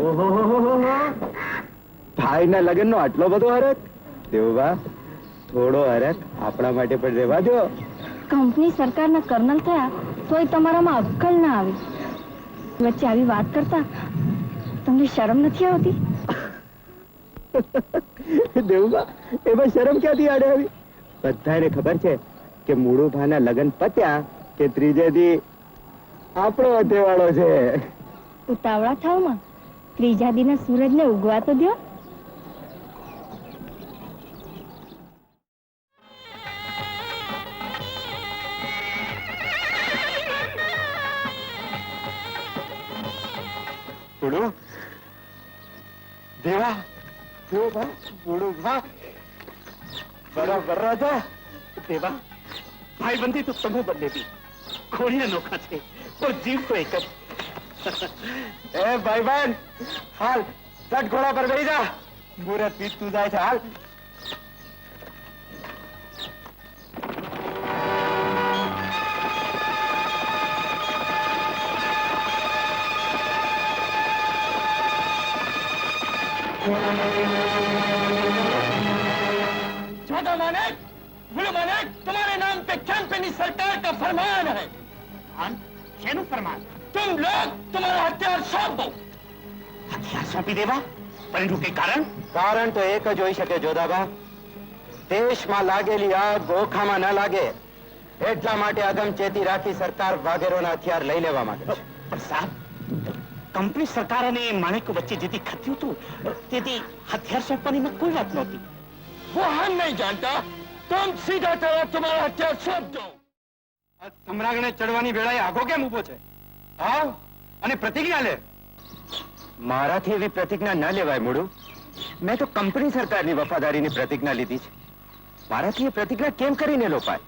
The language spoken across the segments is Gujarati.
ઓહો, ભાઈના લગ્નનો આટલો બધો હરખ? દેવબા, થોડો હરખ આપણા માટે પણ રહેવા દો. કંપની સરકારના કર્નલ થયા તોય તમારામાં અક્કલ ના આવી. વચ્ચે આવી વાત કરતા તમને શરમ નથી આવતી? દેવબા, એમાં શરમ ક્યાંથી આડે આવી? બધાને ખબર છે કે મુળુભાના લગ્ન પત્યા કે ત્રીજે દી આપણો તહેવારો છે. ઉતાવળા થાવમાં ત્રીજા દિને સૂરજને ઉગવા તો દો. દેવા, દેવા, મુળુભા, બરાબર રાજા. દેવા, ભાઈબંધી તો તમે બંનેની કોણી અનોખા છે, પણ જીવ તો એક જ. એ ભાઈબંધ, હાલ ચટ ઘોડા પર બેસી જા. મુરત પીતું જાય છે. હાલ. छोटा मानिक, बुढ़ो मानिक, तुम्हारे नाम पे कैंपनी सरकार का फरमान है. शेनु फरमान? तुम लोग तुम्हारा हथियार सौंप दो. हथियार सौंपी देवा? परंतु के कारण? કારણ તો એક જ હોઈ શકે જોધાબા. દેશમાં લાગેલી આગ ઓખામાં ન લાગે એટલા માટે અગમચેતી રાખી સરકાર વાઘેરોના હથિયાર લઈ લેવા માંગે છે. પણ સાહેબ, કંપની સરકાર અને માણેકો વચ્ચે જેથી ખત્યું હતું તેથી હથિયાર સોંપવાની में कोई बात नहोती. वो हम नहीं जानता. तुम सीधा तरह तुम्हारा हथियार सौंप दो. સમ્રાગણે ચડવાની વેળાએ આગો કેમ ઉભો છે? આવ અને પ્રતિજ્ઞા લે. મારાથી એવી પ્રતિજ્ઞા ન લેવાય મુડુ. મેં તો કંપની સરકારની વફાદારીની પ્રતિજ્ઞા લીધી છે. મારાથી એ પ્રતિજ્ઞા કેમ કરીને લોપાય?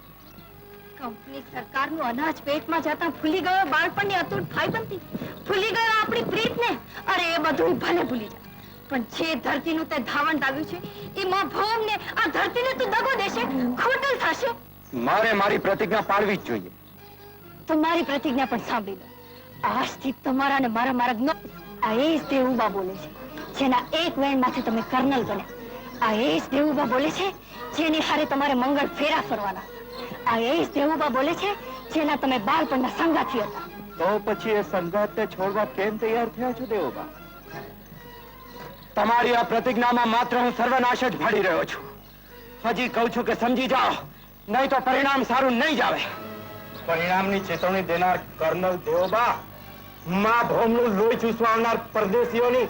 કંપની સરકારનું અનાજ પેટમાં જતા ભૂલી ગયો બાળપણની અતૂટ ભાઈબંધી, ભૂલી ગયો આપણી પ્રીતને. અરે એ બધું ભલે ભૂલી જા, પણ જે ધરતીનું તે ધાવણ દાવ્યું છે એ માં ભૌમને આ ધરતીને તું દગો દેશે, ખોટલ થશે. મારે મારી પ્રતિજ્ઞા પાળવી જ જોઈએ. તો મારી પ્રતિજ્ઞા પણ સાંભળી લો. આજથી તમારા ને મારા માર્ગ નો. આ એ જ દેવુબા બોલે છે જેના એક વેણમાંથી તમે કર્નલ બન્યા. આ એ જ દેવુબા બોલે છે જેની હારે તમારે મંગળ ફેરા ફરવાના. આ એ જ દેવુબા બોલે છે જેના તમે બાળપણના સંગાથી હતા. તો પછી એ સંગાતને છોડવા કેમ તૈયાર થયા છો દેવોબા? તમારી આ પ્રતિજ્ઞામાં માત્ર હું સર્વનાશ જ ભાડી રહ્યો છું. હજી કહું છું કે સમજી જાઓ, નહીં તો પરિણામ સારું નહીં જ આવે. પરિણામની ચેતવણી દેનાર કર્નલ દેવોબા, માં ભૌમનું લોહી ચૂસવા આવનાર પરદેશીઓની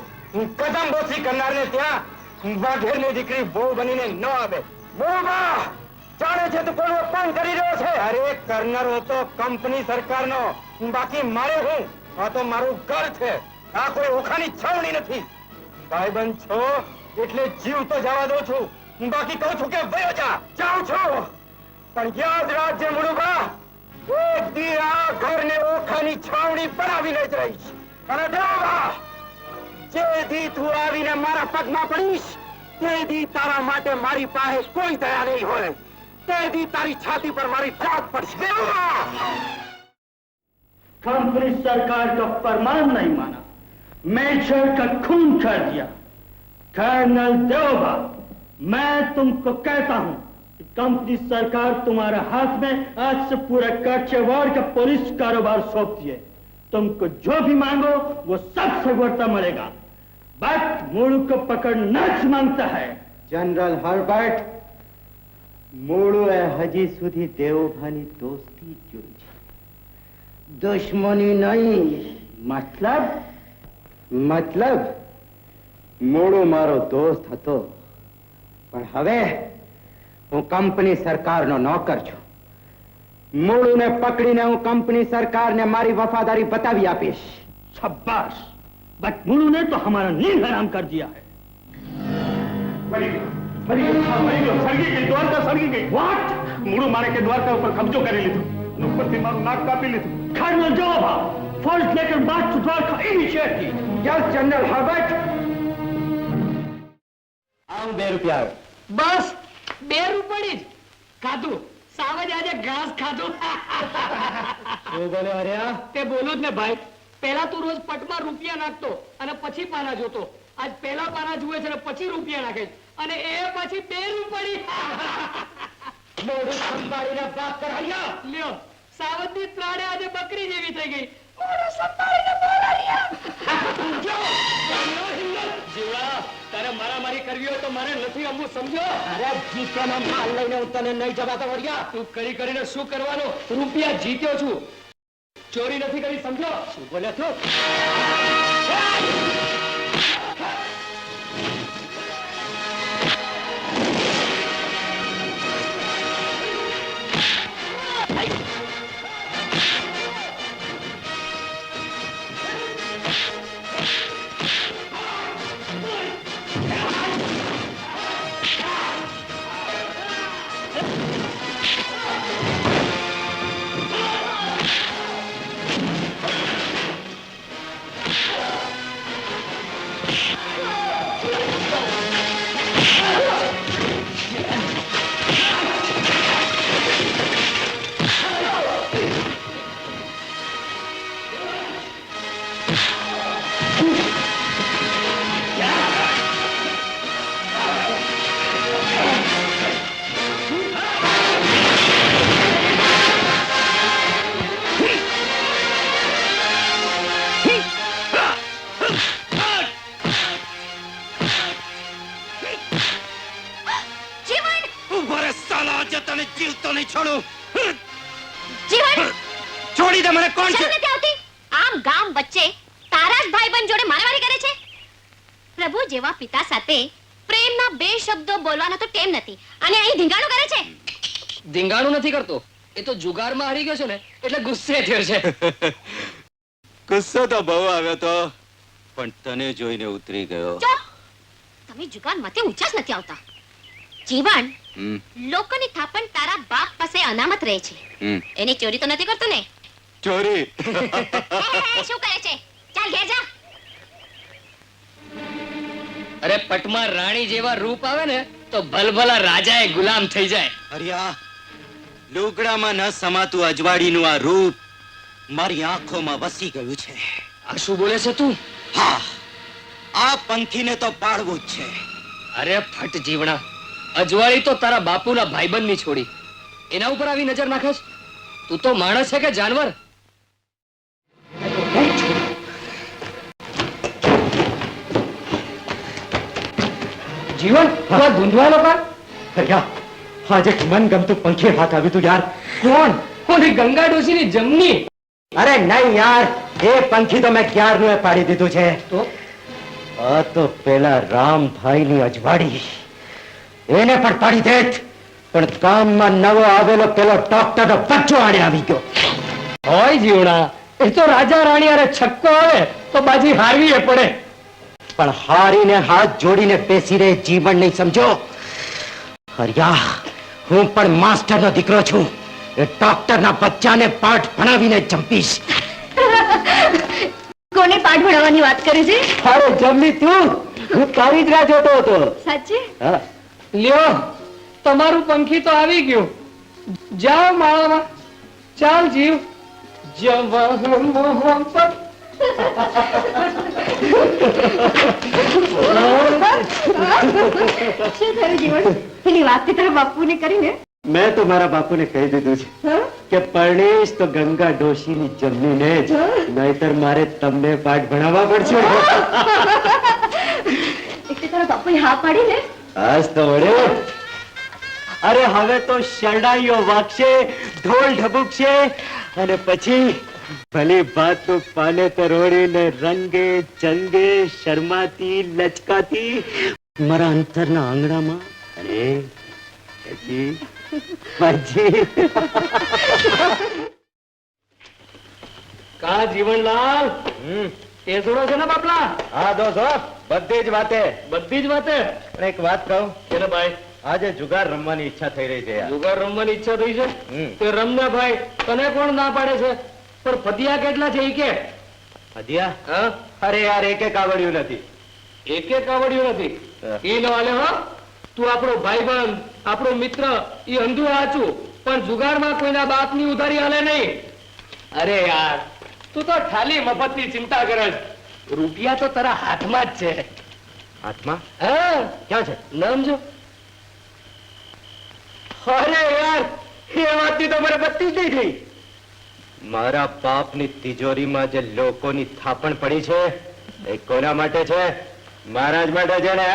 કદમ બોસી કરનારને ત્યાં વાઘેરની દીકરી બહુ બનીને ન આવે. દેવોબા, જાણે છે તું કોનું અપમાન કરી રહ્યો છે? અરે કર્નલ હતો કંપની સરકારનો, બાકી મારે હું. આ તો મારું ઘર છે, આ કોઈ ઓખાની છાવણી નથી. ભાઈબંધ છો એટલે જીવ તો જવા દઉં છું, બાકી કહું છું કે વયો જા. જાઉં છું, પણ યાદ રાખજે મુળુબા, એક દી આ ઘરને ઓખાની છાવણી બનાવીને જ રહીશ. અને દેવબા, જે દી તું આવીને મારા પગમાં પડીશ તે દી તારા માટે મારી પાસે કોઈ દયા નહીં હોય. તે દી તારી છાતી પર મારી જાત પડશે. દેવબા, कंपनी सरकार का फरमान नहीं माना, मेजर का खून कर दिया. कर्नल देवबा, मैं तुमको कहता हूं कि कंपनी सरकार तुम्हारे हाथ में आज से पूरा कच्चेवाड़ का पुलिस कारोबार सौंप दिए. तुमको जो भी मांगो वो सबसे बढ़ता मिलेगा. बट मूड़ू को पकड़ना ज मांगता है. जनरल हर्बर्ट, મૂળુએ હજી સુધી દેવોભાની દોસ્તી જોઈ છે, દુશ્મની નહીં. મતલબ? મતલબ મૂળુ મારો દોસ્ત હતો, પણ હવે હું કંપની સરકારનો નોકર છું. મૂળુને પકડીને હું કંપની સરકારને મારી વફાદારી બતાવી આપીશ. शाबाश, बट मूड़ू ने तो हमारा नींद हराम कर दिया है. સળગી ગઈ દ્વારકા, સળગી ગઈ. વોટ? મૂળું મારે કે દ્વારકા ઉપર કબજો કરી લીધો, ઉપરથી મારું નાક કાપી લીધું. Colonel Devba, first letter march to Dwarka immediately. Yes general Herbert. આવું 2 રૂપિયા. બસ 2 રૂપિયા જ ખાધું. સાવજ આજે ઘાસ ખાધું. શું બોલ્યો હર્યા? તે બોલું જ ને ભાઈ, પહેલા તું રોજ પટમાં રૂપિયા નાખતો અને પછી પાના જોતો. આજ પહેલા પાના જુએ છે ને પછી રૂપિયા નાખે છે. અને એ પછી 2 રૂપડી. મોઢું સંભાળીને વાત કર હરિયા. લ્યો, સાવજની પ્રાણે આજે બકરી જેવી થઈ ગઈ. મોઢું સંભાળીને બોલ હરિયા. જીવા, તારે મારામારી કરવી હોય તો મારે નથી રમવું, સમજો? અરે જીત્યાનો માલ લઈને હું તને નહીં જવા દઉં હરિયા. તું કરીને શું કરવાનું? રૂપિયા જીત્યો છું, ચોરી નથી કરી, સમજો? શું બોલે તું? જીવતો નહીં છોડું. જીવન છોડી દે મને. કોણ છે? શરમ નથી આવતી? આમ ગામ વચ્ચે તારા જ ભાઈબંધ જોડે મારામારી કરે છે. પ્રભુ જેવા પિતા સાથે પ્રેમના 2 શબ્દો બોલવાનો તો ટેમ નથી અને અહીં ધીંગાણું કરે છે. ધીંગાણું નથી કરતો, એ તો જુગારમાં હારી ગયો છે ને એટલે ગુસ્સે થયો છે. ગુસ્સો તો બહુ આવ્યો તો, પણ તને જોઈને ઉતરી ગયો. જો તમે જુગારમાંથી ઊંચા જ નથી આવતા. જીવન લોકોની થાપણ તારા બાપ પાસે અનામત રહે છે. એની ચોરી તો નથી કરતો ને? ચોરી? શું કરે છે? ચાલ ઘેર જા. અરે પટમાં રાણી જેવા રૂપ આવે ને તો ભલભલા રાજાએ ગુલામ થઈ જાય. હરિયા, લુગડામાં ન સમાતું અજવાળીનું આ રૂપ મારી આંખોમાં વસી ગયું છે. આ શું બોલે છે તું? હા, આ પંખીને તો પાડવું જ છે. અરે ફટ જીવણા, અજવાળી તો તારા બાપુના ભાઈબંધની છોડી, એના ઉપર આવી નજર નાખે છે? તું તો માણસ છે કે જાનવર? જીવન ધૂંધવાયેલો કા? હરિયા, આજે મન ગમતું પંખી હાથ આવ્યું તું યાર. કોણ? કોની? ગંગા ડોશીની જમની? અરે નહીં યાર, એ પંખી તો મેં ક્યારનું પાડી દીધું છે. તો આ તો પેલા રામભાઈની અજવાળી, એને પણ પાડી દેત. પણ ગામમાં નવો આવેલો પેલો ડોક્ટરનો બચ્ચો આડે આવી ગયો. હોય જીવણા, એ તો રાજા રાણી અરે છક્કો આવે તો બાજી હારવી પડે. પણ હારીને હાથ જોડીને બેસી રહે જીવન નહીં, સમજો? હરિયા, હું પણ માસ્ટરનો દીકરો છું. એ ડોક્ટરના બચ્ચાને પાઠ ભણાવીને જંપીશ. કોને પાઠ ભણાવવાની વાત કરે છે? અરે જમની તું, હું તારી જ રાહ જોતો હતો. સાચે? હા, લ્યો, તમારું પંખી તો આવી ગયું. જાઓ માળામાં. ચાલ જીવ. જવાહર મોહબ્બત. શું થયું જીવન? પેલી વાત તે તારા બાપુને કરીને? મેં તો મારા બાપુને કહી દીધું છે કે પરણેશ તો ગંગા ડોશીની જમનીને જ, નહીતર મારે તમને પાઠ ભણાવવા પડશે. એટલે તારા બાપુએ હા પાડી ને? આજ તો વળ્યો. અરે હવે તો શરણાઈઓ વાગશે, ઢોલ ઢબુકશે, અને પછી ભલી ભાતનું પાને તરોડીને રંગે ચંગે શરમાતી લચકાતી મારા અંતરના આંગણામાં. અને પછી કા જીવનલાલ, એ છોડો છે ને બાપલા? હા દોસ્તો, બધી જ વાતે. બધી જ વાતે. પણ એક વાત કહું, એને ભાઈ, આજે જુગાર રમવાની ઈચ્છા થઈ રહી છે યાર. જુગાર રમવાની ઈચ્છા થઈ છે? તે રમને ભાઈ, તને કોણ ના પાડે છે? પણ ફદિયા કેટલા છે એ કે? હદિયા? હા, અરે યાર, એક આવડ્યું નથી. એક આવડ્યું નથી એ ન હાલે હો. તું આપણો ભાઈબંધ, આપણો મિત્ર, એ અંધું સાચું, પણ જુગારમાં કોઈના બાપની ઉધારી હાલે નહીં. અરે યાર, તું તો ખાલી મફતની ચિંતા કરે છે. રૂપિયા તો તારા હાથમાં જ છે. હાથમાં હા, ક્યાં છે? નામ જો. અરે યાર, એ વાતની તો મને બત્તી જ નહીં થઈ. મારા બાપની તિજોરીમાં જે લોકોની થાપણ પડી છે એ કોના માટે છે? મારા જ માટે છે ને.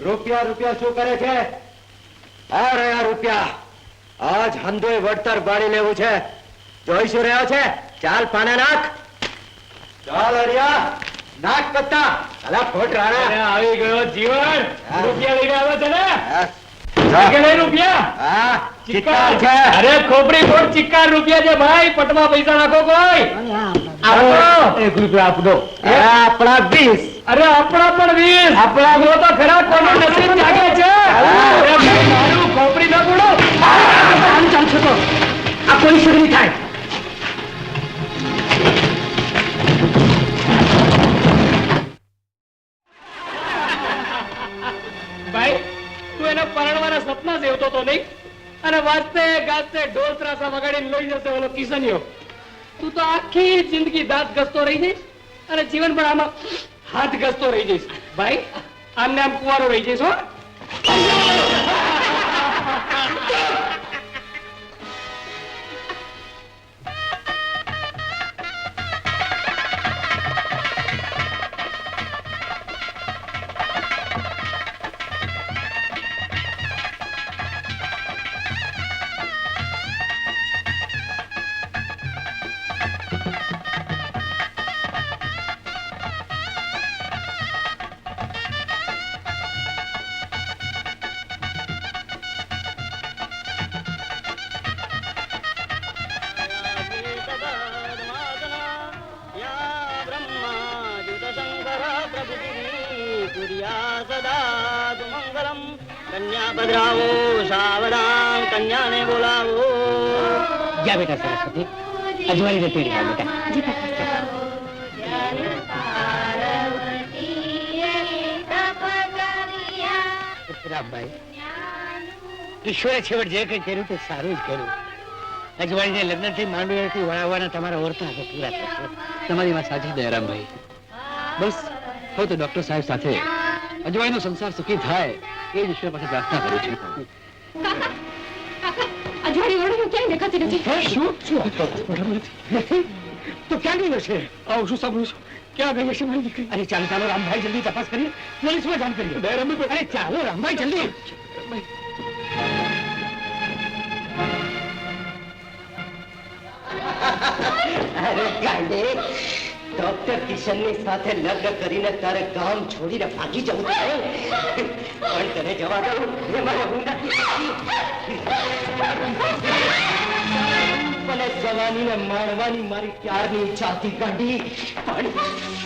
રૂપિયા રૂપિયા શું કરે છે? આ રહ્યા રૂપિયા. આજ હંધોય વળતર બાળી લેવું છે. જોઈ શું રહ્યો છે? ચાલ પાને નાખ. ચાલ હરિયા, નાખ પત્તા. અલા ફોટ રાણા. આવી ગયો જીવન. રૂપિયા લઈને આવ્યો છે ને? રૂપિયા હા, ચિક્કાર છે. અરે ખોપડી ફોડ, ચિક્કાર રૂપિયા છે ભાઈ. પટમાં પૈસા નાખો કોઈ. એક રૂપિયા આપો. આપણા 20. અરે આપણા પણ 20. આપણા જો તો ખરા કોનો નસીબ જાગે છે. અરે ભાઈ, મારું ખોપડી ન બોલો. આમ ચાલશે તો આ કોઈ સગડી થાય. ભાઈ, તું એને પરણવાના સપના સેવતો તો નહીં, અને વાજતે ગાજતે ઢોલ ત્રાસા વગાડીને લઈ જશે ઓલો કિશનિયો. તું તો આખી જિંદગી દાંત ઘસતો રહી જઈશ અને જીવન પણ આમાં હાથ ઘસતો રહી જઈશ. ભાઈ, આમને આમ કુંવારો રહી જઈશ. હો કન્યા પધરાવો, સાવધાન, કન્યાને બોલાવો. જા બેટા સરસ્વતી, અજવાળીને તેડી આવ બેટા. રામભાઈ, ઈશ્વરે છેવટ જે કંઈ કર્યું તે સારું જ કર્યું. અજવાળીને લગ્નથી માંડવીથી વળાવવાના તમારા વર્તા તો પૂરા થશે. તમારી વાત સાચી છે રામભાઈ. બસ હવે તો ડોક્ટર સાહેબ સાથે અજવાળીનો સંસાર સુખી થાય એ જ ઈશ્વર પાસે પ્રાર્થના કરું છું. અજવાળી વડું ક્યાંય દેખાતી નથી. શું તો ક્યાં ગઈ હશે? આવું શું સાંભળું છું? ક્યાં ગઈ હશે મારી દીકરી? અરે ચાલો ચાલો રામભાઈ, જલ્દી તપાસ કરીએ, પોલીસમાં જાણ કરીએ. અરે ચાલો રામભાઈ, જલ્દી. અરે ગાંડે, ડોક્ટર કિશનની સાથે લગ્ન કરીને તારે ગામ છોડીને ભાગી જવું છે, પણ તને જવા દઉં એ મારે હું નથી. મને જવાનીને માણવાની મારી ક્યારની ઈચ્છા હતી ગાંડી, પણ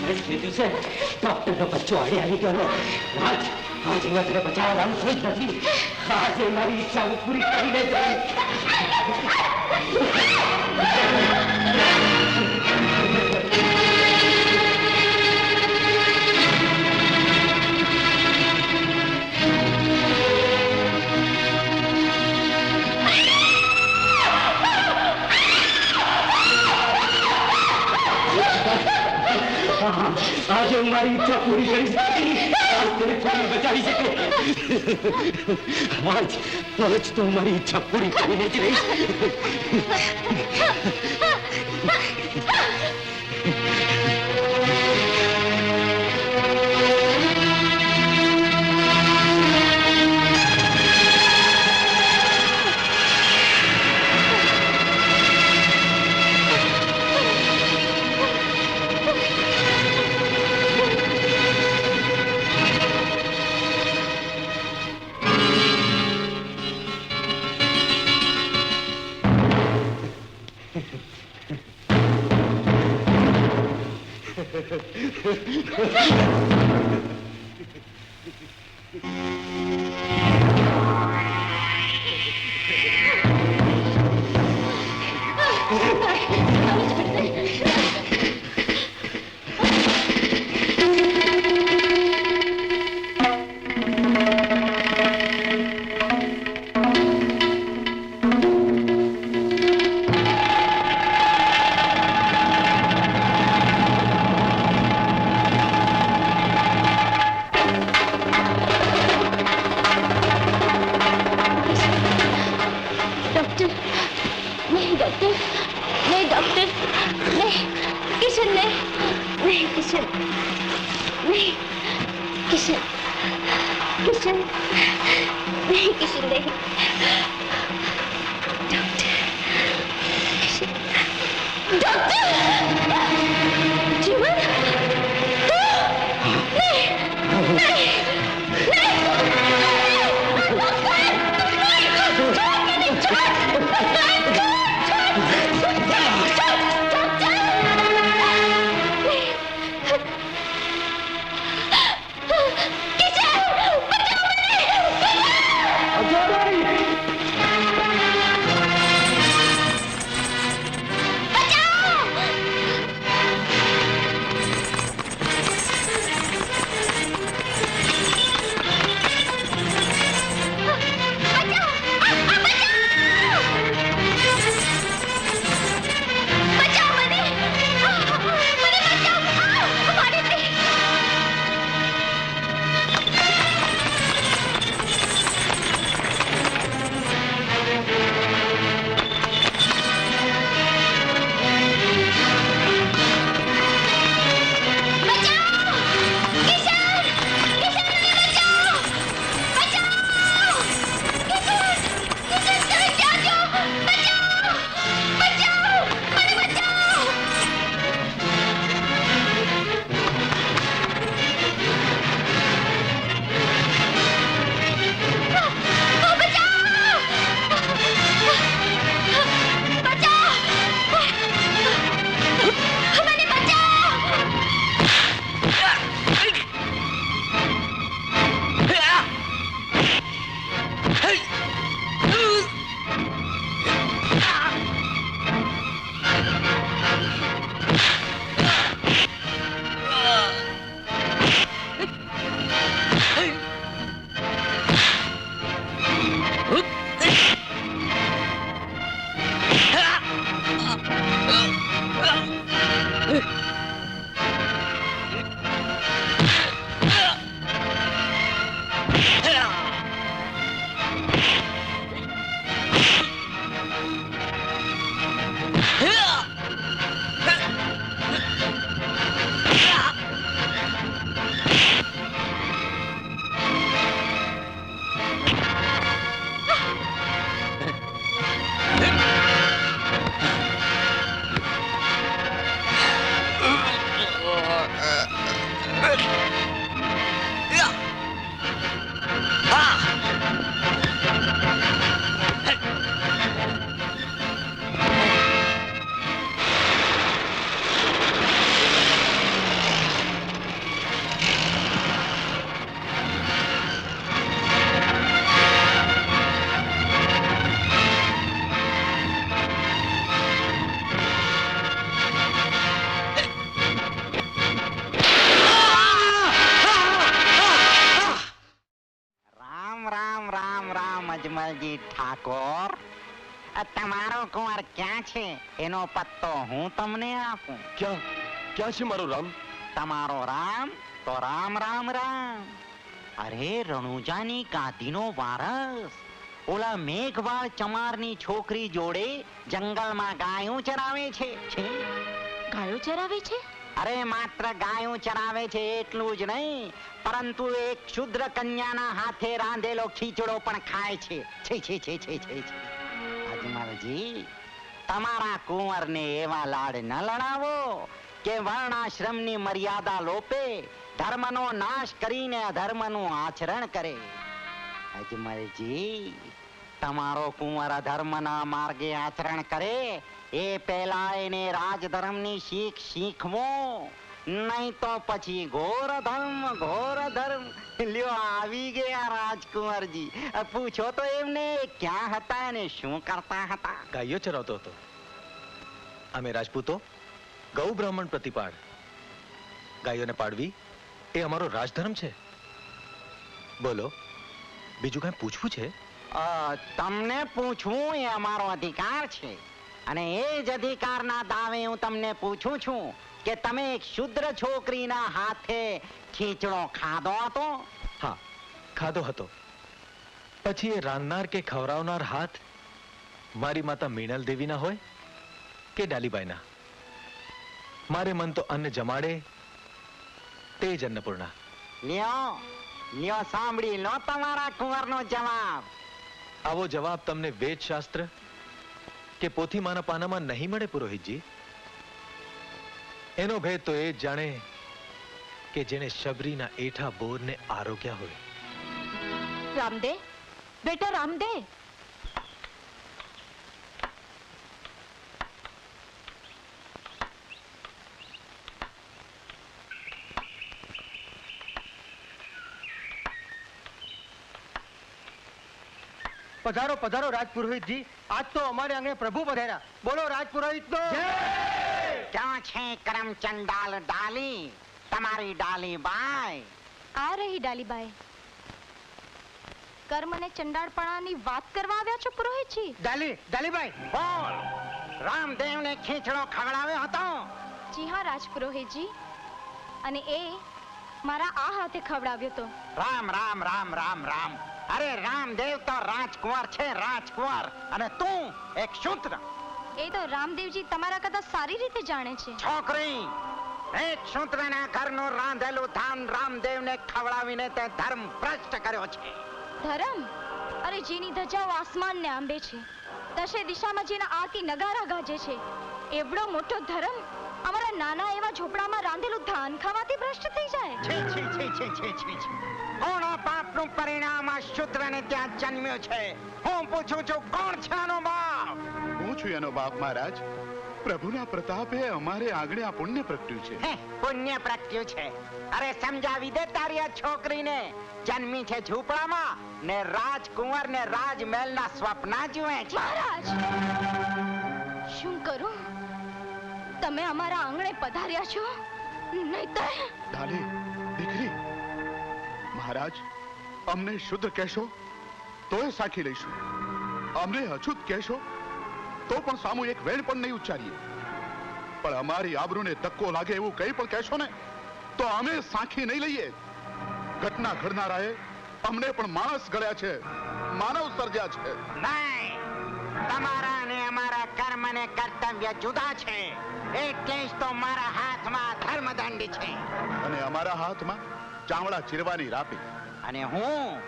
મેં કીધું છે ડોક્ટરનો બચ્ચો આડે આવી ગયો. આજે મેં તને બચાવવાનું થઈ જ નથી. આજે મારી ઈચ્છા હું પૂરી કરીને જઈશ. આજે હું મારી ઈચ્છા પૂરી કરી શકીશ. આજ તેરી છોકરી બચાવી શકે. આજ તો મારી ઈચ્છા પૂરી કરીને જ રહીશ. અજમલજી ઠાકોર, તમારો કુંવર ક્યાં છે એનો પત્તો હું તમને આપું. ક્યાં છે મારો રામ? તમારો રામ તો રામ રામ રામ. અરે રણુજાની ગાદીનો વારસ ઓલા મેઘવાળ ચમારની છોકરી જોડે જંગલમાં ગાયું ચરાવે છે. ગાયો ચરાવે છે? અરે માત્ર ગાયું ચરાવે છે એટલું જ નહીં, પરંતુ એક શુદ્ર કન્યાના હાથે રાંધેલો ખીચડો પણ ખાય છે. છે છે છે છે છે છે. અજમલજી, તમારા કુંવરને એવા લાડ ન લડાવો કે વર્ણાશ્રમની મર્યાદા લોપે, ધર્મનો નાશ કરીને અધર્મનું આચરણ કરે. અજમલજી, તમારો કુંવર અધર્મના માર્ગે આચરણ કરે એ પહેલા એને રાજધર્મની શીખ શીખવો, નહીં તો પછી ઘોર ધર્મ. લ્યો આવી ગયા રાજકુંવરજી. પૂછો તો એમને ક્યાં હતા અને શું કરતા હતા? ગાયો ચરાવતો હતો. અમે રાજપૂતો ગૌ બ્રાહ્મણ પ્રતિપાળ. ગાયોને પાડવી એ અમારો રાજધર્મ છે. બોલો, બીજું કઈ પૂછવું છે? તમને પૂછવું એ અમારો અધિકાર છે, અને એ જ અધિકારના દાવે હું તમને પૂછું છું કે તમે એક શુદ્ર છોકરીના હાથે ખીચડો ખાધો હતો? હા, ખાધો હતો. પછી એ રાંધનાર કે ખવડાવનાર હાથ મારી માતા મીણલ દેવીના હોય કે ડાલીબાઈના? મારે મન તો અન્ન જમાડે તે જ અન્નપૂર્ણા. લ્યો સાંભળી લો તમારા કુંવરનો જવાબ. આવો જવાબ તમને વેદ શાસ્ત્ર કે પોથીમાના પાનામાં નહીં મળે પુરોહિતજી. એનો ભેદ તો એ જ જાણે કે જેને શબરીના એઠા બોરને આરોગ્યા હોય. રામદેવ, બેટા રામદેવ. પધારો પધારો રાજપુરોહિતજી. આજ તો અમારે આંગણે પ્રભુ પધાર્યા. બોલો રાજપુરોહિતનો જય. ક્યાં છે કરમચંડાલ ડાલી, તમારી ડાલી બાઈ? આ રહી ડાલીબાઈ. કર્મ અને ચંડાળપણાની વાત કરવા આવ્યા છો પુરોહિતજી? ડાલીબાઈ, બોલ, રામદેવને ખીચડો ખવડાવ્યો હતો? જી હા રાજપુરોહિતજી, અને એ મારા આ હાથે ખવડાવ્યો તો. રામ રામ રામ રામ રામ. અરે રામદેવ તો રાજકુંવર છે, રાજકુંવર, અને તું એક શૂદ્ર. એ તો રામદેવજી તમારા કરતા સારી રીતે જાણે છે. છોકરી, એક શૂદ્રના ઘરનું રાંધેલું ધાન રામદેવને ખવડાવીને તે ધર્મ ભ્રષ્ટ કર્યો છે. ધર્મ? અરે જેની ધજાઓ આસમાનને આંબે છે, દશે દિશામાં જેના આરતી નગારા ગાજે છે, એવડો મોટો ધર્મ અમારા નાના એવા ઝોપડામાં રાંધેલું ધાન ખાવાથી ભ્રષ્ટ થઈ જાય? છી છી છી છી છી છી છી. કોણ પાપનું પરિણામ આ શૂદ્રને ત્યાં જન્મ્યો છે? હું પૂછું છું, કોણ છે આનો બાપ? હું છું એનો બાપ મહારાજ. પ્રભુના પ્રતાપે અમારે આંગણે આ પુણ્ય પ્રગટ્યું છે. પુણ્ય પ્રગટ્યું છે? અરે સમજાવી દે તારી આ છોકરીને. જન્મી છે ઝૂંપડામાં ને રાજકુંવર ને રાજમહેલના સ્વપ્ના જુએ છે. મહારાજ, શું કરું? તમે અમારા આંગણે પધાર્યા છો, નહીતર ડાલી, દીકરી, મહારાજ અમને શુદ્ધ કહેશો તોય સાખી લઈશું, અમને અછૂત કહેશો તો પણ સામુ એક વેણ પણ નહીં ઉચ્ચારીએ, પણ અમારી આબરૂને ધક્કો લાગે એવું કંઈ પણ કહેશો ને તો અમે સાખી નહીં લઈએ. ઘટના ઘડનારાએ અમને પણ માણસ ગળ્યા છે, માનવ સર્જ્યા છે. નહીં, તમારા અને અમારા કર્મ અને કર્તવ્ય જુદા છે, એટલે જ તો મારા હાથમાં ધર્મદંડ છે અને અમારા હાથમાં ચામડા ચીરવાની રાપી. અને હું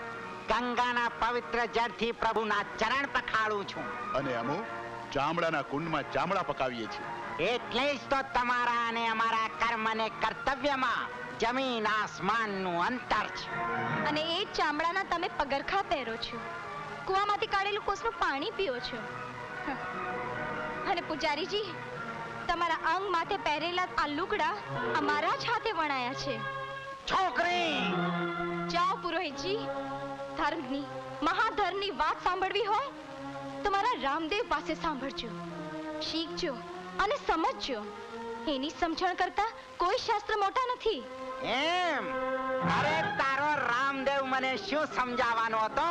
ગંગાના પવિત્ર જળથી પ્રભુના ચરણ પખાડું છું. અને અમો ચામડાના કુંડમાં ચામડા પકાવીએ છીએ. એટલે જ તો તમારા અને અમારા કર્મ અને કર્તવ્યમાં જમીન આસમાનનું અંતર છે. અને એ જ ચામડાના તમે પગરખા પહેરો છો, કુવામાંથી કાઢેલું કોસનું પાણી પીઓ છો. અને પૂજારીજી, તમારા અંગ માથે પહેરેલા આ લુગડા અમારા જ હાથે વણાયા છે. છોકરી, જાઓ પુરોહિતજી. ધર્મની, મહાધર્મની વાત સાંભળવી હોય તો મારા રામદેવ પાસે સાંભળજો, શીખજો અને સમજજો. એની સમજણ કરતા કોઈ શાસ્ત્ર મોટા નથી. એમ? અરે તારો રામદેવ મને શું સમજાવવાનો હતો?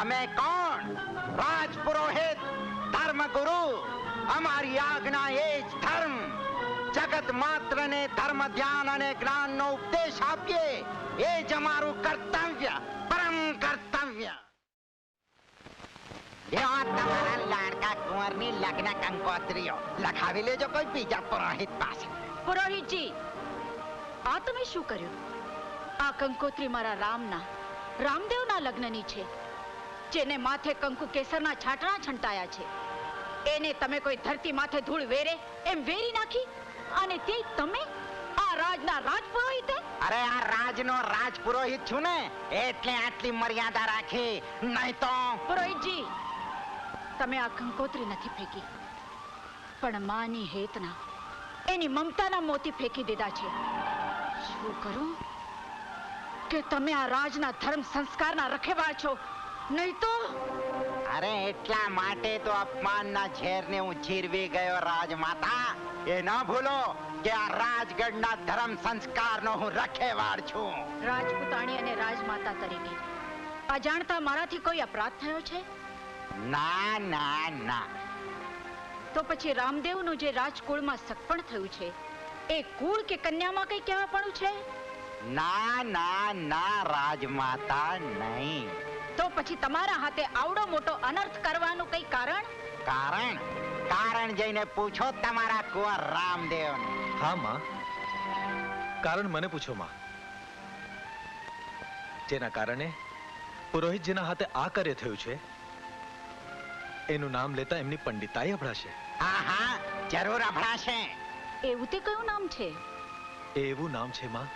અમે કોણ? રાજપુરોહિત, ધર્મગુરુ. અમારી આજ્ઞા એ જ ધર્મ. જગત માત્રને ધર્મ ધ્યાન અને જ્ઞાનનો ઉપદેશ આપીએ એ જ અમારું કર્તવ્ય, પરમ કર્તવ્ય. લ્યો તમારા લાડકા કુંવરની લગ્ન કંકોત્રીઓ લખાવી લેજો કોઈ બીજા પુરોહિત પાસે. પુરોહિતજી, આ તમે શું કર્યું? આ કંકોત્રી મારા રામદેવના લગ્નની છે, જેને માથે કંકુ કેસરના છાંટણા છંટાયા છે. એને તમે કોઈ ધરતી માથે ધૂળ વેરે એમ વેરી નાખી, અને તે તમે આ રાજના રાજપુરોહિતે? અરે આ રાજનો રાજપુરોહિત છું ને, એટલે આટલી મર્યાદા રાખી, નહીં તો. પુરોહિતજી, તમે આ કંકોત્રી નથી ફેંકી, પણ માની હેતના, એની મમતાના મોતી ફેંકી દીધા છે. શું કરું કે તમે આ રાજના ધર્મ સંસ્કારના રખેવાળ છો, નહીં તો. અરે એટલા માટે તો અપમાનના ઝેરને હું જીરવી ગયો રાજમાતા. એ ન ભૂલો કે આ રાજગઢના ધર્મ સંસ્કારનો હું રખેવાળ છું. રાજપૂતાણી અને રાજમાતા તરીકે અજાણતા મારાથી કોઈ અપરાધ થયો છે? ના ના ના. તો પછી રામદેવનું જે રાજકુળમાં સગપણ થયું છે, એ કુળ કે કન્યામાં કઈ કહેવાપણું છે? ના ના ના રાજમાતા, નહીં. તો પછી તમારા હાથે આવડો મોટો અનર્થ કરવાનું કઈ કારણ? કારણ જઈને પૂછો તમારા કુંવર રામદેવને. હા માં, કારણ મને પૂછો માં. જેના કારણે પુરોહિતજીના હાથે આ કાર્ય થયું છે, એનું નામ લેતા એમની પંડિતાઈ અભડાશે. હા હા, જરૂર અભડાશે. એવું તે કયું નામ છે? એવું નામ છે માં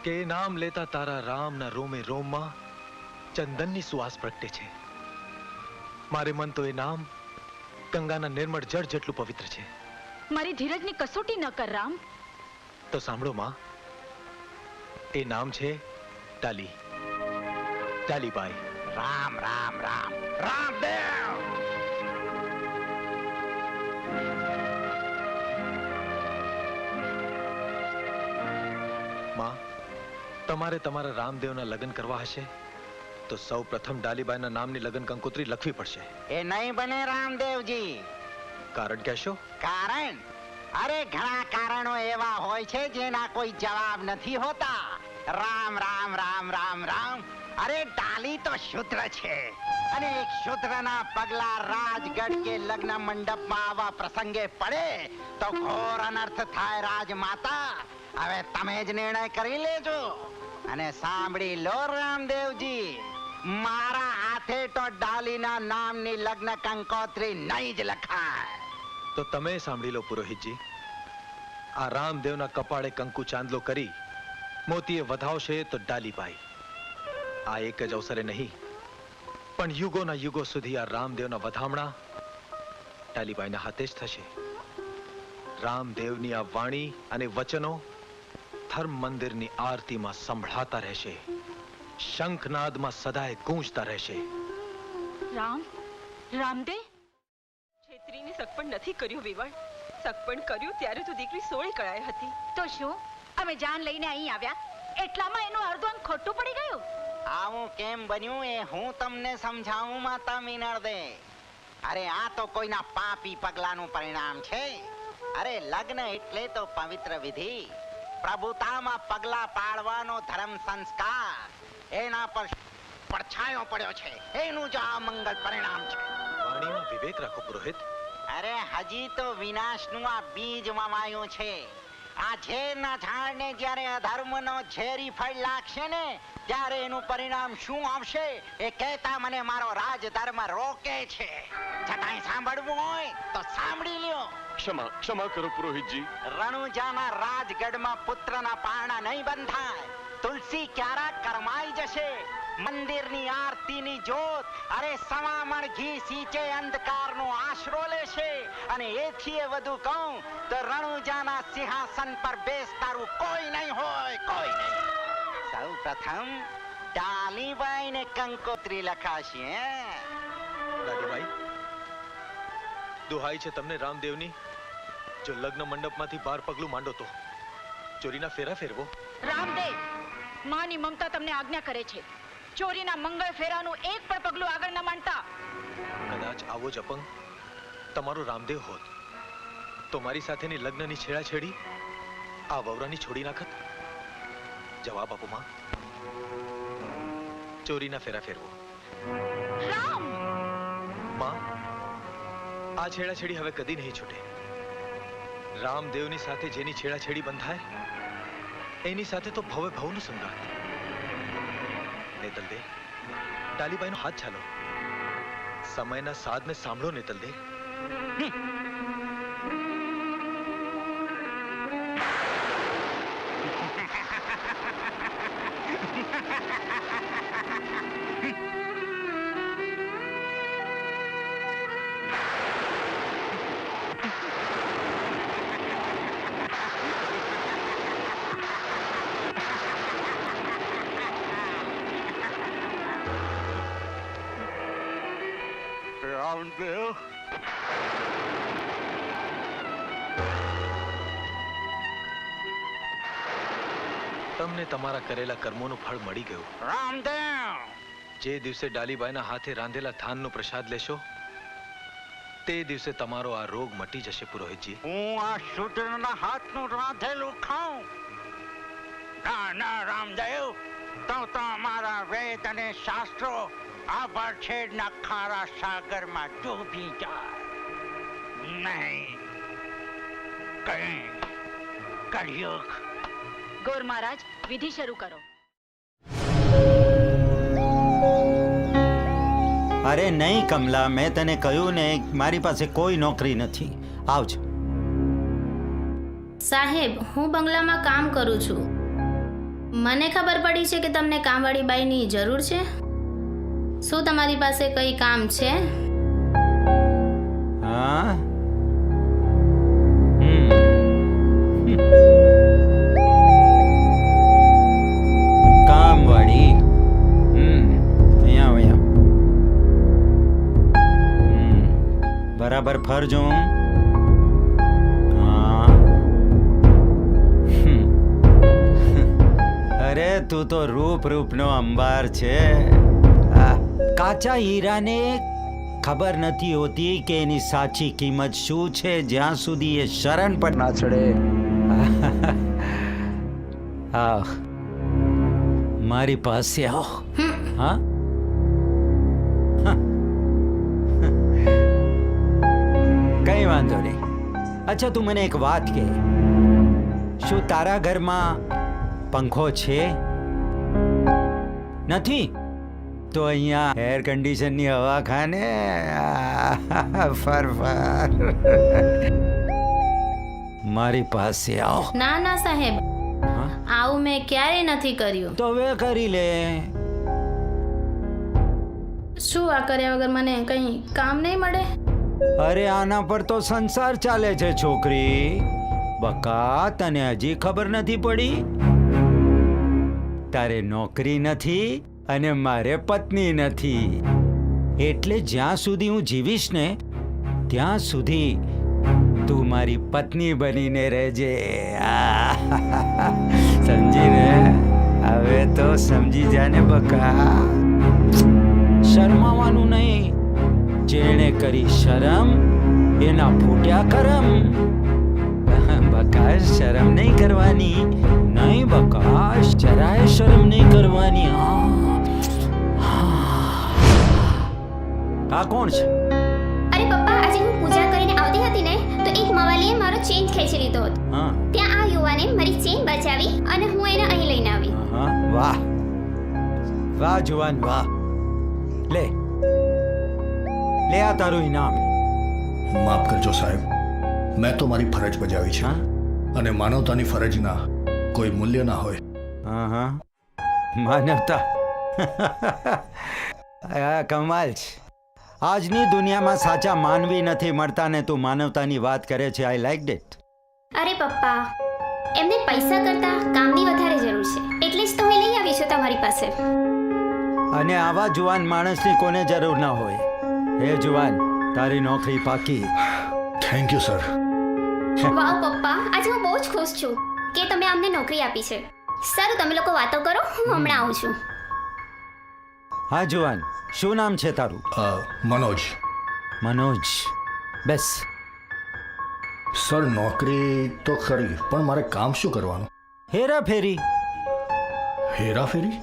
કે નામ લેતા તારા રામના રોમે રોમમાં ચંદનની સુવાસ પ્રગટે છે. મારે મન તો એ નામ ગંગાના નિર્મળ જળ જેટલું પવિત્ર છે. મારી ધીરજની કસોટી ન કર રામ. તો સાંભળો માં, એ નામ છે ડાલીબાઈ. રામ રામ રામ રામદેવ. માં, તમારે તમારા રામદેવના લગ્ન કરવા હશે તો સૌ પ્રથમ ડાલીબાઈના નામની લગ્ન કંકોત્રી લખવી પડશે. એ નહીં બને રામદેવજી. કારણ કહેશો? કારણ? અરે ઘણા કારણો એવા હોય છે જેના કોઈ જવાબ નથી હોતા. રામ રામ રામ રામ રામ. અરે ડાલી તો શુદ્ર છે, અને એક શુદ્રના પગલા રાજગઢ કે લગ્ન મંડપમાં આવા પ્રસંગે પડે તો ઘોર અનર્થ થાય રાજમાતા. હવે તમે જ નિર્ણય કરી લેજો. અને સાંભળી લો રામદેવજી, મારા હાથે તો ડાલીના નામની લગ્ન કંકોત્રી નહીં જ લખાય. તો તમે સાંભળી લો પુરોહિતજી, આ રામદેવના કપાળે કંકુ ચાંદલો કરી મોતીએ વધાવશે તો ડાલીબાઈ. આ એક જ અવસરે નહીં, પણ યુગોના યુગો સુધી આ રામદેવના વધામણા ડાલીબાઈના હાથે જ થશે. રામદેવની આ વાણી અને વચનો ધર્મ મંદિરની આરતીમાં સંભળાતા રહેશે, શંખનાદમાં સદાય ગૂંજતા રહેશે. રામદેવ છેત્રીને સગપણ નથી કર્યું વિવળ. સગપણ કર્યું ત્યારે તો દીકરી સોળે કળાએ હતી. તો શું અમે જાન લઈને અહીં આવ્યા એટલામાં એનું અર્ધું અંગ ખોટું પડી ગયું? આવું કેમ બન્યું એ હું તમને સમજાવું માતા મીનળદે. અરે આ તો કોઈના પાપી પગલાનું પરિણામ છે. અરે લગ્ન એટલે તો પવિત્ર વિધિ, પ્રભુતામાં પગલા પાડવાનો ધર્મ સંસ્કાર, એના પર પડછાયો પડ્યો છે. એનું જ આ મંગળ પરિણામ છે. વાણીમાં વિવેક રાખો પુરોહિત. અરે હજી તો વિનાશનું આ બીજ વવાયું છે. આ ઝેરના ઝાડને જ્યારે અધર્મનો ઝેરી ફળ લાગશે ને, ત્યારે એનું પરિણામ શું આવશે એ કહેતા મને મારો રાજધર્મ રોકે છે. છતાંય સાંભળવું હોય તો સાંભળી લ્યો. ક્ષમા કરો પુરોહિતજી. રણુજાના રાજગઢમાં પુત્રના પારણા નહીં બંધાય. તુલસી ક્યારા કરમાઈ જશે. મંદિરની આરતીની જ્યોત અરે સમામણ ઘી સીંચે અંધકારનો આશરો લેશે. અને એથી વધુ કહું તો રણુજાના સિંહાસન પર બેસનારું કોઈ નહીં હોય, કોઈ નહીં. સૌ પ્રથમ ડાલીબાઈને કંકોત્રી લખાશે. ડાલીબાઈ, દુહાઈ છે તમને રામદેવની, જો લગ્ન મંડપમાંથી 12 પગલું માંડો તો ચોરીના ફેરા ફેરવો. રામદેવ, માની મમતા તમને આજ્ઞા કરે છે, ચોરીના મંગળ ફેરાનું એક પણ પગલું આગળ ન માંડતા. કદાચ આવો જ અપંગ તમારો રામદેવ હોત તો મારી સાથેની લગ્નની છેડાછેડી આ વવરાની છોડી નાખત? જવાબ આપો માં. ચોરીના ફેરા ફેરવો. માં, આ છેડાછેડી હવે કદી નહીં છૂટે. રામદેવની સાથે જેની છેડાછેડી બંધાય એની સાથે તો ભવે ભવનો સંગાત. નેતલ દે, ડાલીબાઈનો હાથ ચાલો. સમયના સાધને સાંભળો નેતલ દે. રામદેવ, તમને તમારા કરેલા કર્મોનું ફળ મળી ગયું. રામદેવ, જે દિવસે ડાલીબાઈના હાથે રાંધેલા થાનનો પ્રસાદ લેશો તે દિવસે તમારો આ રોગ મટી જશે પુરોહિતજી. હું આ શૂદ્રના હાથનું રાંધેલું ખાઉં? ના ના રામદેવ, તો અમારા વેદ અને શાસ્ત્રો આ ભરછેડના ખારા સાગરમાં ડૂબી જાય. નહીં, કઈ કળિયુગ. ગોર મહારાજ, વિધિ શરૂ કરો. અરે નહીં કમલા, મેં તને કહ્યું ને મારી પાસે કોઈ નોકરી નથી. આવજો. સાહેબ, હું બંગલામાં કામ કરું છું. મને ખબર પડી છે કે તમને કામવાળી બાઈની જરૂર છે. શું તમારી પાસે કઈ કામ છે? હા, કામવાળી. અહીંયા બરાબર ફરજો. હા. અરે તું તો રૂપનો અંબાર છે. કાચા હીરાને ખબર નથી હોતી કે એની સાચી કિંમત શું છે જ્યાં સુધી એ શરણ પર ના ચડે. આવ, મારી પાસે આવો. હા, કઈ વાંધો નહીં. અચ્છા, તું મને એક વાત કહે, શું તારા ઘરમાં પંખો છે? નથી તો અહીંયા એર કન્ડિશનની હવા ખાને. ફર મારી પાસે આવો. ના ના સાહેબ, આવું મેં ક્યારેય નથી કર્યું. તો હવે કરી લે. શું આ કર્યા વગર મને કઈ કામ નહીં મળે? અરે આના પર તો સંસાર ચાલે છે છોકરી. બકા, તને હજી ખબર નથી પડી? તારે નોકરી નથી અને મારે પત્ની નથી. એટલે જ્યાં સુધી હું જીવીશ ને ત્યાં સુધી તું મારી પત્ની બનીને રહેજે. સમજીને? હવે તો સમજી જાને બકા. શરમાવાનું નહીં. જેણે કરી શરમ એના ફૂટ્યા કરમ. બકા, શરમ નહીં કરવાની. નહીં બકા, જરાય શરમ નહીં કરવાની. આ કોણ છે? અરે પપ્પા, આજે હું પૂજા કરીને આવતી હતી ને તો એક મવાલીએ મારો ચેન ખેંચી લીધો હતો. ત્યાં આ યુવાને મારી ચેન બચાવી અને હું એને અહીં લઈને આવી. વાહ વાહ જુવાન, વાહ. લે લે આ તારું ઇનામ. માફ કરજો સાહેબ, મેં તો મારી ફરજ બજાવી છે અને માનવતાની ફરજના કોઈ મૂલ્ય ના હોય. હા, માનવતા. કમાલ છે. આજની દુનિયામાં સાચા માનવી નથી મળતા ને તું માનવતાની વાત કરે છે. I like it. અરે પપ્પા, એમને પૈસા કરતા કામની વધારે જરૂર છે, એટલે જ તો હું લઈ આવી છું તમારી પાસે. અને આવા જુવાન માણસની કોને જરૂર ના હોય. હે જુવાન, તારી નોકરી પાકી. Thank you sir. વાહ પપ્પા, આજે હું બહુ જ ખુશ છું કે તમે અમને નોકરી આપી છે. સારું, તમે લોકો વાતો કરો, હું હમણાં આવું છું. હા જુવાન, શું નામ છે તારું? મનોજ. મનોજ, બેસ. સર નોકરી તો ખરી, પણ મારે કામ શું કરવાનું? હેરા ફેરી. હેરાફેરી?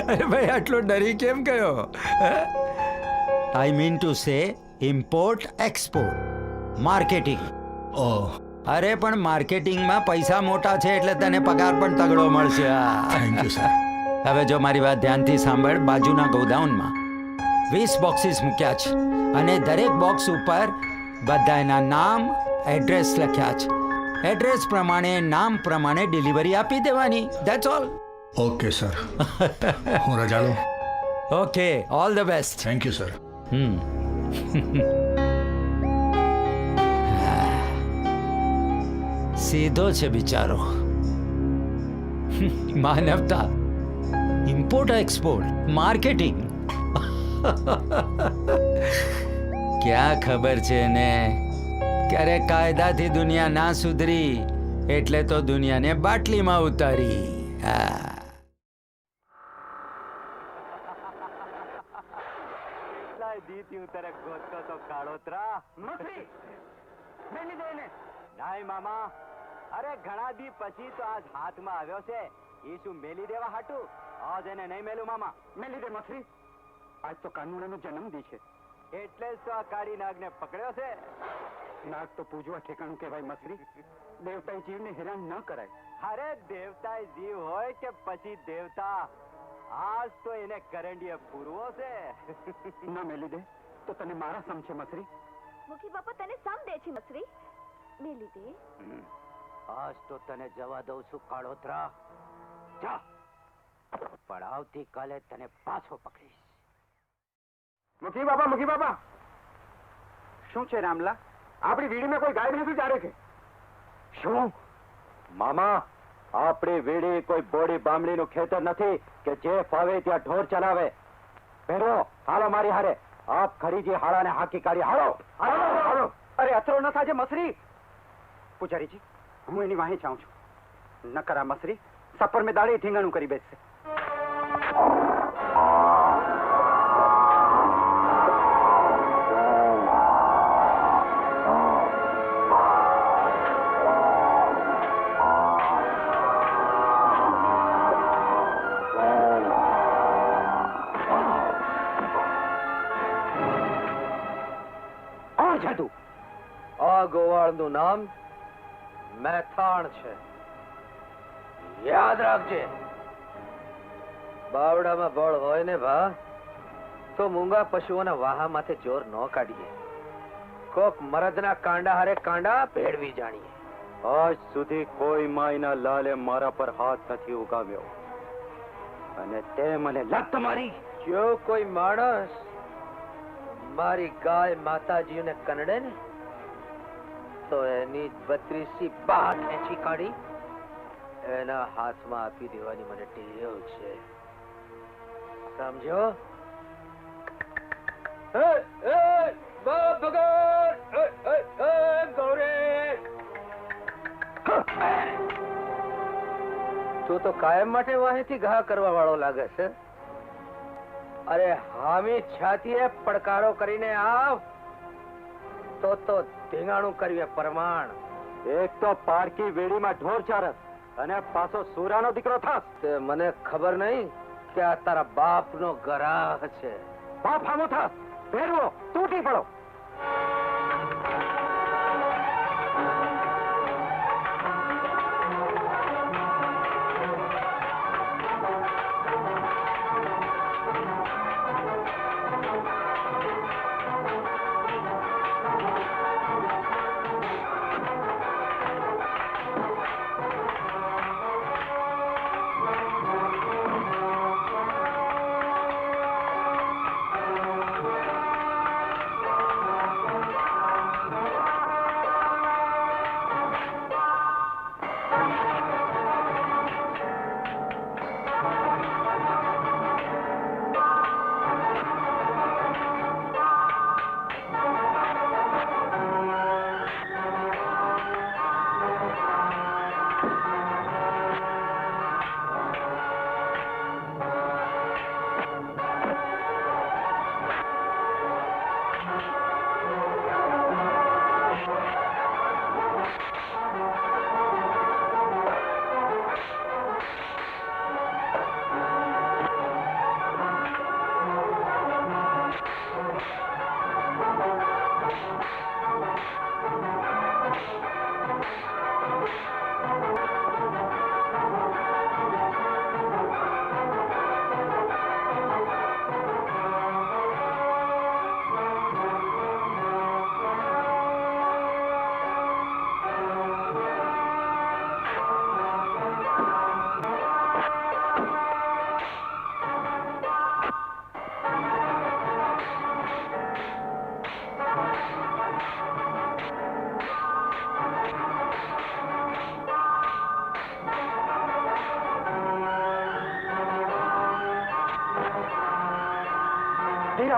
અરે ભાઈ આટલો ડરી કેમ ગયો? I mean to say import export marketing. Oh, અરે પણ માર્કેટિંગમાં પૈસા મોટા છે એટલે તને પગાર પણ તગડો મળશે. Thank you sir. હવે જો મારી વાત ધ્યાનથી સાંભળ. બાજુના ગોડાઉનમાં 20 બોક્સીસ મૂક્યા છે અને દરેક બોક્સ ઉપર બધાના નામ એડ્રેસ લખ્યા છે. એડ્રેસ પ્રમાણે નામ પ્રમાણે ડિલિવરી આપી દેવાની. That's all. Okay sir. હું રજા લઉં. Okay, all the best. Thank you sir. સીધો છે બિચારો. માનવતા, ઇમ્પોર્ટ એક્સપોર્ટ, માર્કેટિંગ. ક્યાં ખબર છે ને ક્યારે કાયદાથી દુનિયા ના સુધરી એટલે તો દુનિયાને બાટલીમાં ઉતારી. નાય મામા, અરે ઘણા દી પછી તો આજ હાથમાં આવ્યો છે. એ શું મેલી દેવા હાટું? આજ એને નહીં મેલું મામા. મેલી દે મથરી. આજ તો કાનુડાનો જન્મદિન છે એટલે જ તો આ કાળી નાગને પકડ્યો છે. નાગ તો પૂજવા ઠેકાણું કહેવાય મથરી. દેવતાએ જીવને હેરાન ન કરાય. અરે દેવતાએ જીવ હોય કે પછી દેવતા, આજ તો એને કરંડીએ પૂરવો છે. ના મેલી દે તો તને મારા સમ છે મથરી. મુખી બાપા તને સમ દે છે મસરી. મેલી દે. આજ તો તને જવા દઉં છું કાળોતરા. જા, પણ આવતીકાલે તને પાછો પકડીશ. મુખી બાપા, શું છે રામલા? આપણી વીડીમાં કોઈ ગાય ભેંસું ચારે છે. શું મામા? આપણી વીડી કોઈ બોડી બામણીનું ખેતર નથી કે જે ફાવે ત્યાં ઢોર ચલાવે. ભેરો હાલો મારી હારે. આપ ખરીજી હાળાને હાકી કાઢી. હાલો. અરે અથરો ન થાજે મસરી. પૂજારીજી, હું એની વાહી જાઉં છું. ન કરા મસરી, સફર મેં દાડે ઠીંગાણું કરી બેસશે. આ ગોવાળનું નામ મેથાણ છે. યાદ રાખજે. બાવડામાં બળ હોય ને ભા તો મૂંગા પશુઓના વાહામાંથી જોર ન કાઢીએ. કોક મરદના કાંડા હારે કાંડા ભેળવી જાણીએ. આજ સુધી કોઈ માયના લાલે મારા પર હાથ નથી ઉગાવ્યો અને તે મને લત મારી. જો કોઈ માણસ મારી ગાય માતાજીને કનડે ને તો એની 32 બાહ ખેંચી કાઢી એના હાથમાં આપી દેવાની મને ટેવ છે. સમજો? તું તો કાયમ માટે વાહીથી ઘા કરવા વાળો લાગે છે. અરે હામી છાતીએ પડકારો કરીને આવ તો ધીંગાણું કર્યું પ્રમાણ. એક તો પારકી વેડીમાં ઢોર ચારસ અને પાછો સુરાનો દીકરો થાસ. મને ખબર નહીં કે આ તારા બાપનો ગરાહ છે. બાપ હામો થાસ, ભેરવો તૂટી પડો.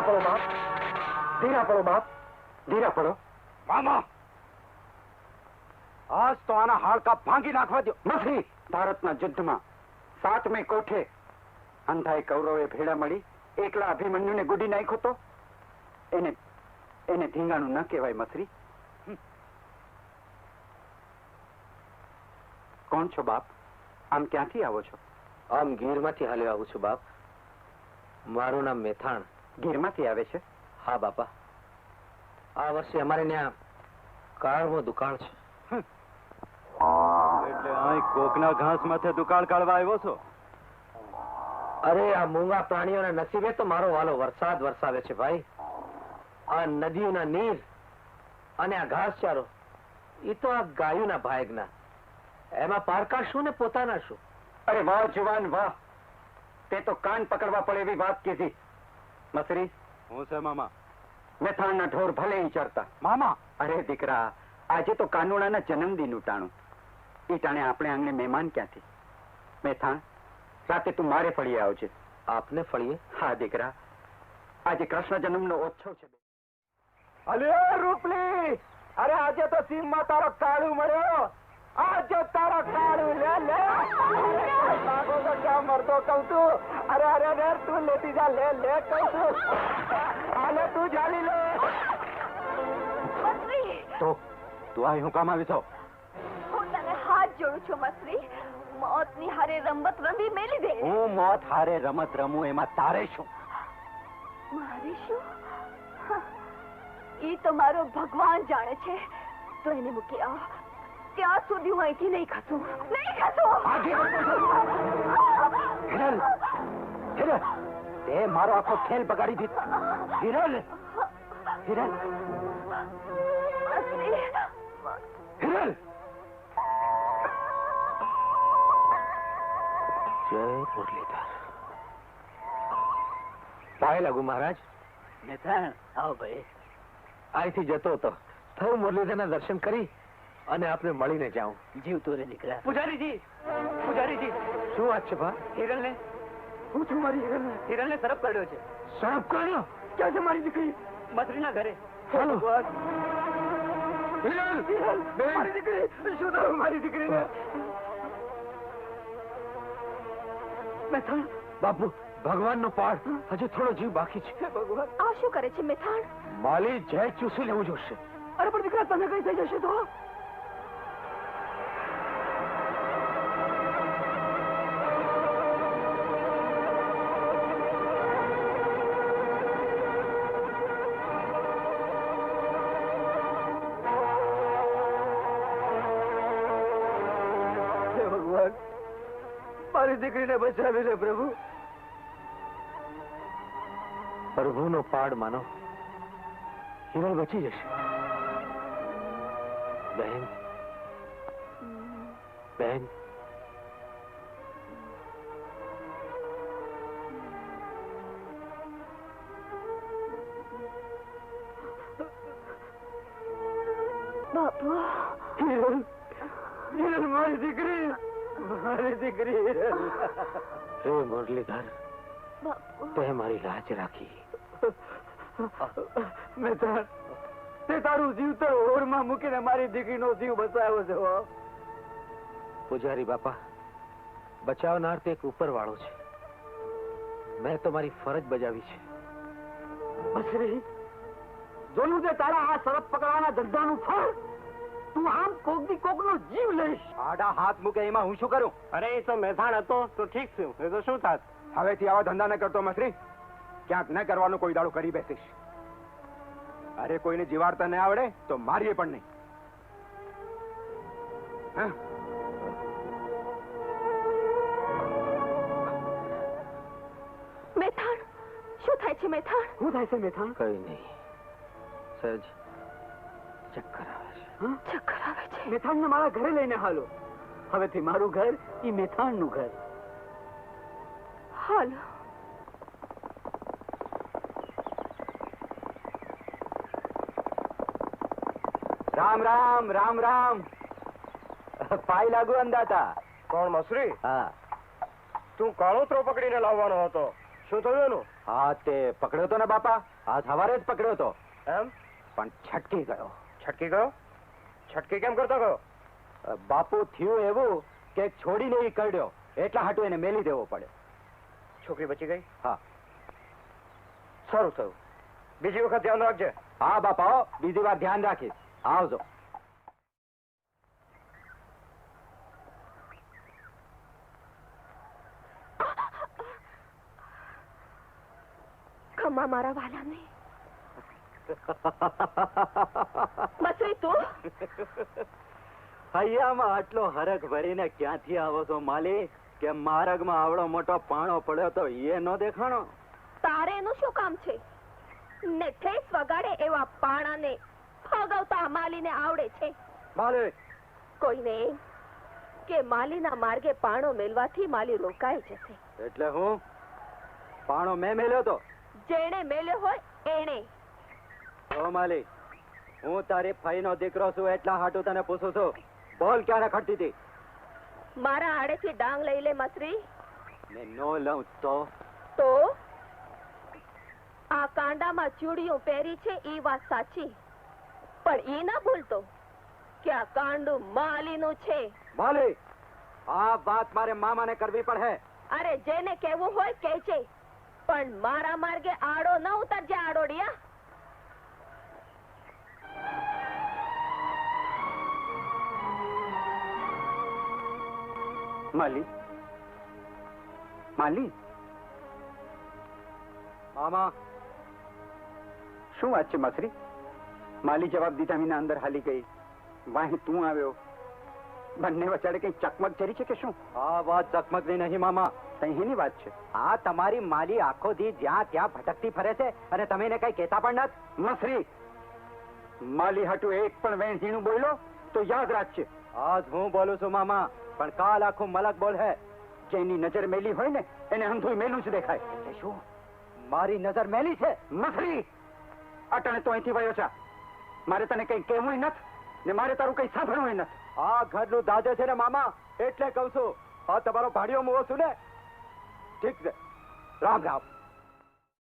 પડો બાપ, ધીરા પડો બાપ, ધીરા પડો. મામા, આજ તો આના હાડકા ભાંગી નાખવા દો. નથી. ભારતના યુદ્ધમાં 7મે કોઠે અંધાએ કૌરવે ભેળા મળી એકલા અભિમન્યુને ગુડી નાખ્યો તો એને ધીંગાણું ન કહેવાય મસરી. કોણ છો બાપ? આમ ક્યાંથી આવો છો? આમ ગીરમાંથી હાલ્યો આવું છું બાપ. મારું નામ મેથાણ. ગીરમાંથી આવે છે? હા બાપા, આ વર્ષે અમારે ત્યાં કાળમાં દુકાળ છે. એટલે અહીં કોકના ઘાસ માથે દુકાળ કાઢવા આવ્યો છો? અરે આ મૂંગા પ્રાણીઓના નસીબે તો મારો વાલો વરસાદ વરસાવે છે ભાઈ. આ નદીઓના નીર અને આ ઘાસચારો એ તો આ ગાયોના ભાગના. એમાં પારકા શું ને પોતાના શું? અરે વાહ જવાન વાહ, તે તો કાન પકડવા પડે એવી વાત કીધી. મસરી, હું છે મામા? મેથાણના ઢોર ભલે ઈ ચરતા. મામા, અરે દીકરા, આજે તો કાનુડાના જન્મદિન ઉટાણું. ઈ ટાણે આપણે આંગણે મહેમાન ક્યાંથી? મેથાણ, રાતે તું મારે ફળીએ આવજે. આપને ફળીએ? હા દીકરા, આજે કૃષ્ણ જન્મનો ઓછો છે. અલે રૂપલી, અરે આજે તો સીમમાં તારો કાળું મળ્યો. આજે તારા કાળું લે લે. લાગો તો ક્યાં મરતો કહું તું. અરે અરે રે, તું લેતી જા, લે લે કહું છું. આલે તું જાલી લે. તો તું અહીં હું કામ આવી છો? હું તને હાથ જોડું છું મસરી. મોતની હારે રમત રમી મેલી દે. હું મોત હારે રમત રમું એમાં તારે શું? મારે શું? ઈ તો મારો ભગવાન જાણે છે. તો એને મૂકી આવ, ત્યાં સુધી હું અહીંથી નહીં ખસું, નહીં ખસું. હિરલ, હિરલ, તે મારો આખો ખેલ બગાડી દીધો. હિરલ, હિરલ, હિરલ. જય મુરલીધર. પાય લાગુ મહારાજ. મેથાણ, આવો ભાઈ. અહીંથી જતો હતો, થયું મુરલીધરના દર્શન કરી અને આપને મળીને જાઉં. જીવતો રે દીકરા. પૂજારીજી, પૂજારીજી, શું વાત છે ભા? હિરલને, હું છું મારી હિરલને. હિરલને સરપ કર્યો છે. સરપ કર્યો? ક્યાં છે મારી દીકરી? મસરીના ઘરે. હાલો. હિરલ, હિરલ, મારી દીકરી. શું થયું મારી દીકરીને? મેથાણ, બાપુ, ભગવાનનો પાડ, હજુ થોડો જીવ બાકી છે. ભગવાન, આ શું કરે છે મેથાણ? માલી જય ચૂસી લેવું જોશે. અરે પણ દીકરા, તમે કઈ થઈ જશે તો? ભગવાન, મારી દીકરીને બચાવી લે પ્રભુ. પ્રભુનો પાડ માનો, હિરલ બચી જશે. બહેન, બહેન, બાપુ. હિરલ, હિરલ, મારી દીકરી, મારી દીકરી હિરલ. હે મુરલીધર, બાપુ, તે મારી લાજ રાખી. મેથાણ, તે તારું જીવતર ઓરમાં મૂકીને મારી દીકરીનો જીવ બચાવ્યો છે. પૂજારી બાપા, બચાવનાર તે એક ઉપરવાળો છે. મેં તો મારી ફરજ બજાવી છે. મસરી, જોયું તે તારા આ સરપ પકડવાના ધંધાનું ફળ? તું આમ કોકની કોકનો જીવ લઈશ. આડા હાથ મૂકે એમાં હું શું કરું? અરે એ તો મેથાણ હતો તો ઠીક છે, એ તો શું થાત? હવેથી આવા ધંધા ન કરતો મસરી. ક્યાંક ન કરવાનું કોઈ દાડો કરી બેસીશ. અરે કોઈને જીવાડતા ન આવડે તો મારીએ પણ નહીં. મેથાણ, શું થાય છે મેથાણ? શું થાય છે મેથાણ? કઈ નહીં, સહેજ ચક્કર આવે છે. ચક્કર આવે છે. મેથાણને મારા ઘરે લઈને હાલો. હવેથી મારું ઘર ઈ મેથાણનું ઘર. હાલો. રામ રામ, રામ રામ. પાય લાગુ અંદાતા. કોણ મસરી? હા. તું કાળોતરો પકડીને લાવવાનો હતો, શું થયું એનું? હા, તે પકડ્યો તો ને બાપા. આ સવારે જ પકડ્યો તો એમ, પણ છટકી ગયો. છટકી ગયો? છટકી કેમ કરતો ગયો? બાપુ, થયું એવું કે છોડીને ઈ કરડ્યો, એટલા હાટું એને મેલી દેવો પડે. છોકરી બચી ગઈ? હા. સારું થયું. બીજી વખત ધ્યાન રાખજે. હા બાપા, બીજી વાર ધ્યાન રાખીશ. આવજો. ખમા મારા વાલાને. મસરી તું હૈયામાં આટલો હરખ ભરીને ક્યાંથી આવો છો માલી? કે માર્ગમાં આવડો મોટો પાણો પડ્યો તો એ નો દેખાણો? તારે એનું શું કામ છે? ને ઠેસ વગાડે એવા પાણાને ભગાવતા માલીને આવડે છે? માલી, કોઈને એમ કે માલીના માર્ગે પાણો મેલવાથી માલી રોકાઈ જશે. એટલે હું પાણો મેં મેલ્યો તો? જેણે મેલ્યો હોય એણે. ઓ માલી, હું તારી ફઈનો દીકરો છું એટલા હાટું તને પૂછું છું. બોલ, ક્યારે ખડતી હતી? મારા આડેથી ડાંગ લઈ લે મસરી. ને નો લઉં તો? તો આ કાંડામાં ચૂડીઓ પહેરી છે એ વાત સાચી, પણ એ ના ભૂલતો કે આ કાંડું માલીનું છે. માલી, આ વાત મારે મામાને કરવી પડે. અરે જેને કેવું હોય કહેજે, પણ મારા માર્ગે આડો ન ઉતરજે આડોડિયા. માલી, માલી. મામા, શું વાત છે મસરી? માલી જવાબ દીધા વિના અંદર હાલી ગઈ. વાહી તું આવ્યો. બંને વચાડે કઈ ચકમક ચરી છે કે શું? આ વાત ચકમકની નહીં મામા, સહીની વાત છે. આ તમારી માલી આખો દી જ્યાં ત્યાં ભટકતી ફરે છે અને તમે એને કઈ કહેતા પણ નથી. મસરી, માલી હાટું એક પણ વેણ ઝીણું બોલ્યો તો યાદ રાખજે. આજ હું બોલું છું મામા, પણ કાલ આખું મલક બોલ હે. જેની નજર મેલી હોય ને એને અંધું મેલું જ દેખાય. શું મારી નજર મેલી છે? મસરી, અટણે તો અહીંથી વયો છે. મારે તને કઈ કહેવું નથી ને મારે તારું કઈ સાંભળવું નથી. આ ઘરનું દાદે છે ને મામા, એટલે કઉ છું. આ તમારો ભાડિયો મોવો છું ને. ઠીક છે, રામ રામ.